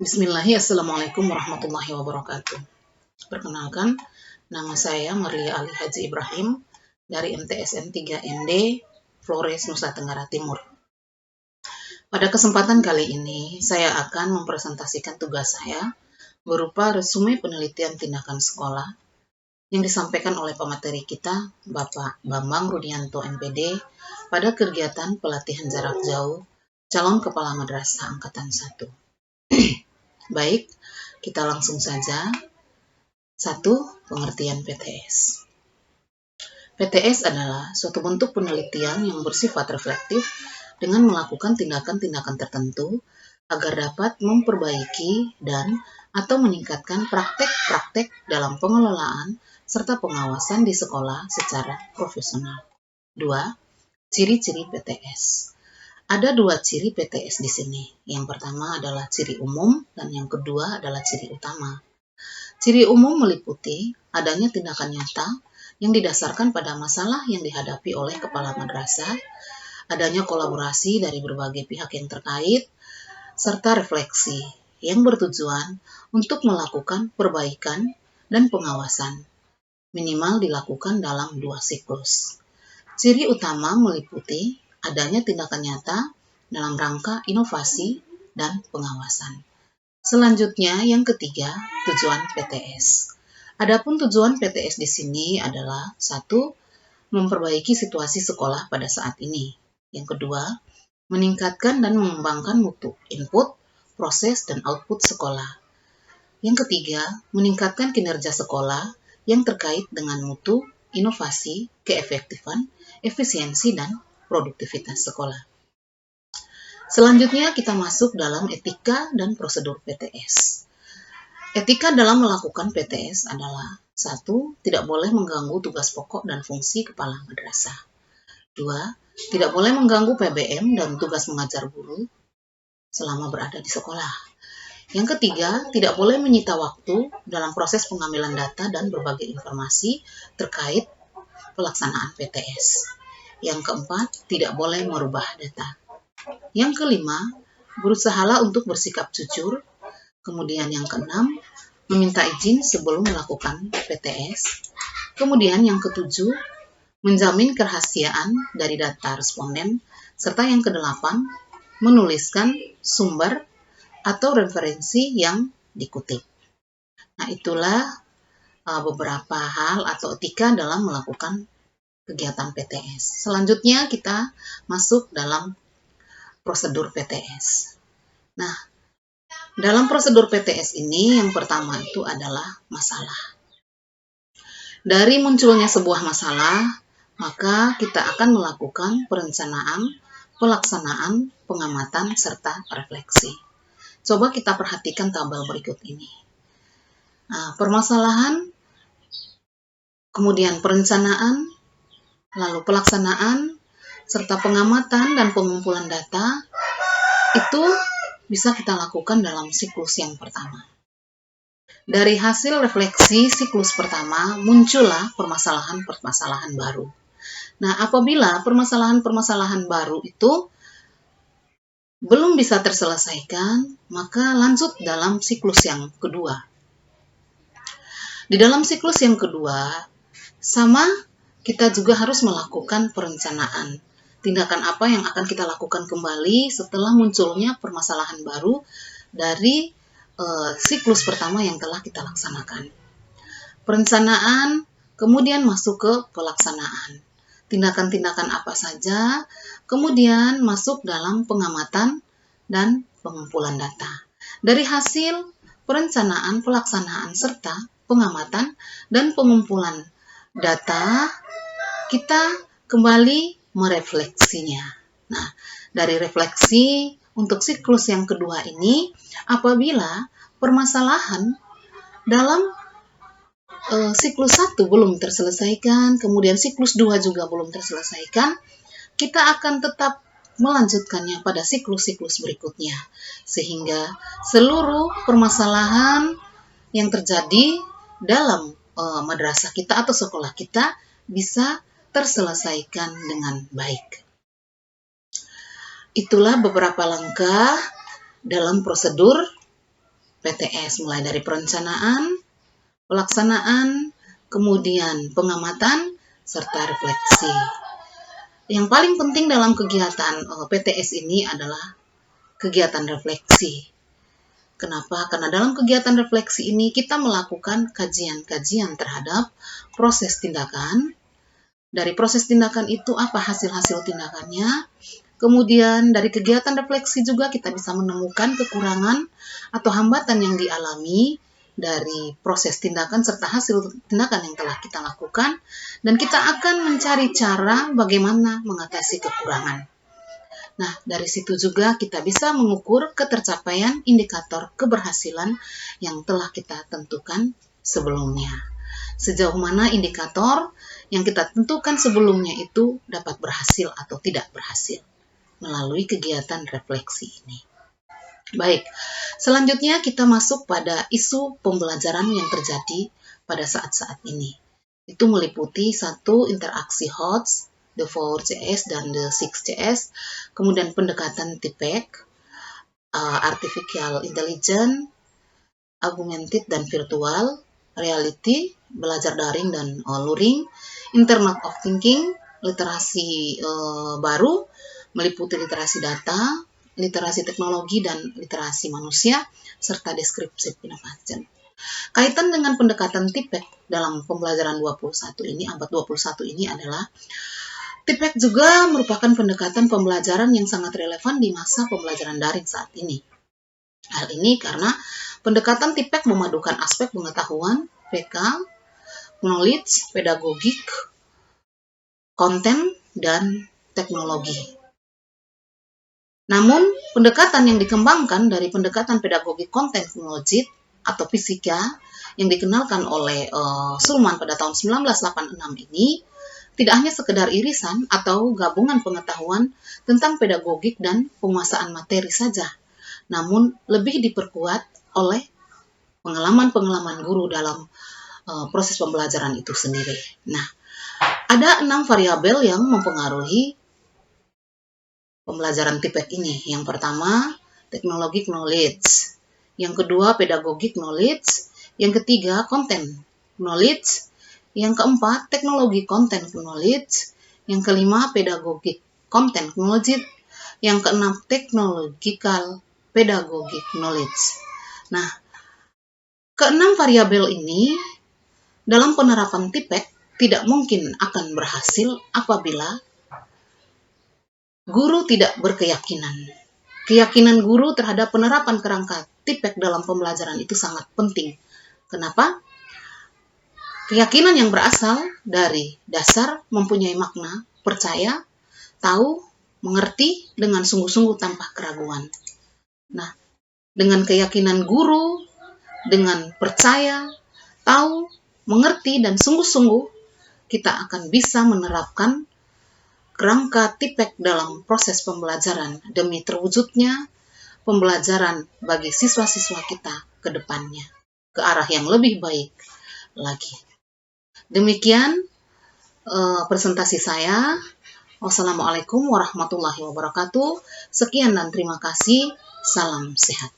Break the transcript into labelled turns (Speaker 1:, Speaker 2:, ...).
Speaker 1: Bismillahirrahmanirrahim. Assalamualaikum warahmatullahi wabarakatuh. Perkenalkan, nama saya Marlia Ali Haji Ibrahim dari MTSN 3ND Flores, Nusa Tenggara Timur. Pada kesempatan kali ini, saya akan mempresentasikan tugas saya berupa resume penelitian tindakan sekolah yang disampaikan oleh pemateri kita, Bapak Bambang Rudianto MPD, pada kegiatan pelatihan jarak jauh calon kepala madrasah angkatan 1. Baik, kita langsung saja. 1. Pengertian PTS. PTS adalah suatu bentuk penelitian yang bersifat reflektif dengan melakukan tindakan-tindakan tertentu agar dapat memperbaiki dan atau meningkatkan praktek-praktek dalam pengelolaan serta pengawasan di sekolah secara profesional. 2. Ciri-ciri PTS. Ada 2 ciri PTS di sini. Yang pertama adalah ciri umum dan yang kedua adalah ciri utama. Ciri umum meliputi adanya tindakan nyata yang didasarkan pada masalah yang dihadapi oleh kepala madrasah, adanya kolaborasi dari berbagai pihak yang terkait, serta refleksi yang bertujuan untuk melakukan perbaikan dan pengawasan, minimal dilakukan dalam 2 siklus. Ciri utama meliputi adanya tindakan nyata dalam rangka inovasi dan pengawasan. Selanjutnya, yang ketiga, tujuan PTS. Adapun tujuan PTS di sini adalah 1. Memperbaiki situasi sekolah pada saat ini. Yang kedua, meningkatkan dan mengembangkan mutu input, proses, dan output sekolah. Yang ketiga, meningkatkan kinerja sekolah yang terkait dengan mutu, inovasi, keefektifan, efisiensi, dan produktivitas sekolah. Selanjutnya kita masuk dalam etika dan prosedur PTS. Etika dalam melakukan PTS adalah 1. Tidak boleh mengganggu tugas pokok dan fungsi kepala madrasah. 2. Tidak boleh mengganggu PBM dan tugas mengajar guru selama berada di sekolah. Yang ketiga, tidak boleh menyita waktu dalam proses pengambilan data dan berbagai informasi terkait pelaksanaan PTS. Yang keempat, tidak boleh merubah data. Yang kelima, berusahalah untuk bersikap jujur. Kemudian yang keenam, meminta izin sebelum melakukan PTS. Kemudian yang ketujuh, menjamin kerahasiaan dari data responden. Serta yang kedelapan, menuliskan sumber atau referensi yang dikutip. Nah, itulah beberapa hal atau etika dalam melakukan kegiatan PTS. Selanjutnya kita masuk dalam prosedur PTS. Nah, dalam prosedur PTS ini yang pertama itu adalah masalah. Dari munculnya sebuah masalah, maka kita akan melakukan perencanaan, pelaksanaan, pengamatan, serta refleksi. Coba kita perhatikan tabel berikut ini. Nah, permasalahan, kemudian perencanaan, lalu pelaksanaan, serta pengamatan dan pengumpulan data, itu bisa kita lakukan dalam siklus yang pertama. Dari hasil refleksi siklus pertama, muncullah permasalahan-permasalahan baru. Nah, apabila permasalahan-permasalahan baru itu belum bisa terselesaikan, maka lanjut dalam siklus yang kedua. Di dalam siklus yang kedua, sama kita juga harus melakukan perencanaan. Tindakan apa yang akan kita lakukan kembali setelah munculnya permasalahan baru dari siklus pertama yang telah kita laksanakan. Perencanaan, kemudian masuk ke pelaksanaan. Tindakan-tindakan apa saja, kemudian masuk dalam pengamatan dan pengumpulan data. Dari hasil perencanaan, pelaksanaan, serta pengamatan dan pengumpulan data, kita kembali merefleksinya. Nah, dari refleksi untuk siklus yang kedua ini, apabila permasalahan dalam siklus 1 belum terselesaikan, kemudian siklus 2 juga belum terselesaikan, kita akan tetap melanjutkannya pada siklus-siklus berikutnya. Sehingga seluruh permasalahan yang terjadi dalam madrasah kita atau sekolah kita bisa terselesaikan dengan baik. Itulah beberapa langkah dalam prosedur PTS, mulai dari perencanaan, pelaksanaan, kemudian pengamatan, serta refleksi. Yang paling penting dalam kegiatan PTS ini adalah kegiatan refleksi. Kenapa? Karena dalam kegiatan refleksi ini kita melakukan kajian-kajian terhadap proses tindakan. Dari proses tindakan itu apa hasil-hasil tindakannya? Kemudian dari kegiatan refleksi juga kita bisa menemukan kekurangan atau hambatan yang dialami dari proses tindakan serta hasil tindakan yang telah kita lakukan, dan kita akan mencari cara bagaimana mengatasi kekurangan. Nah, dari situ juga kita bisa mengukur ketercapaian indikator keberhasilan yang telah kita tentukan sebelumnya. Sejauh mana indikator yang kita tentukan sebelumnya itu dapat berhasil atau tidak berhasil melalui kegiatan refleksi ini. Baik, selanjutnya kita masuk pada isu pembelajaran yang terjadi pada saat-saat ini. Itu meliputi satu, interaksi HOTS, the 4CS dan the 6CS, kemudian pendekatan TPEC, Artificial Intelligence, Augmented dan Virtual Reality, belajar daring dan luring, Internet of Thinking, literasi baru, meliputi literasi data, literasi teknologi dan literasi manusia, serta descriptive innovation. Kaitan dengan pendekatan TPEC dalam pembelajaran 21 ini, abad 21 ini adalah TPEC juga merupakan pendekatan pembelajaran yang sangat relevan di masa pembelajaran daring saat ini. Hal ini karena pendekatan TPEC memadukan aspek pengetahuan, PK, knowledge, pedagogik, konten, dan teknologi. Namun, pendekatan yang dikembangkan dari pendekatan pedagogik konten teknologi atau fisika yang dikenalkan oleh Sulman pada tahun 1986 ini tidak hanya sekedar irisan atau gabungan pengetahuan tentang pedagogik dan penguasaan materi saja, namun lebih diperkuat oleh pengalaman-pengalaman guru dalam proses pembelajaran itu sendiri. Nah, ada 6 variabel yang mempengaruhi pembelajaran TPEC ini. Yang pertama, teknologi knowledge. Yang kedua, pedagogik knowledge. Yang ketiga, content knowledge. Yang keempat, teknologi content knowledge. Yang kelima, pedagogik content knowledge. Yang keenam, technological pedagogic knowledge. Nah, keenam variabel ini dalam penerapan TPEC tidak mungkin akan berhasil apabila guru tidak berkeyakinan. Keyakinan guru terhadap penerapan kerangka TPEC dalam pembelajaran itu sangat penting. Kenapa? Keyakinan yang berasal dari dasar mempunyai makna, percaya, tahu, mengerti dengan sungguh-sungguh tanpa keraguan. Nah, dengan keyakinan guru, dengan percaya, tahu, mengerti, dan sungguh-sungguh, kita akan bisa menerapkan kerangka TPEC dalam proses pembelajaran demi terwujudnya pembelajaran bagi siswa-siswa kita ke depannya, ke arah yang lebih baik lagi. Demikian presentasi saya. Wassalamualaikum warahmatullahi wabarakatuh. Sekian dan terima kasih. Salam sehat.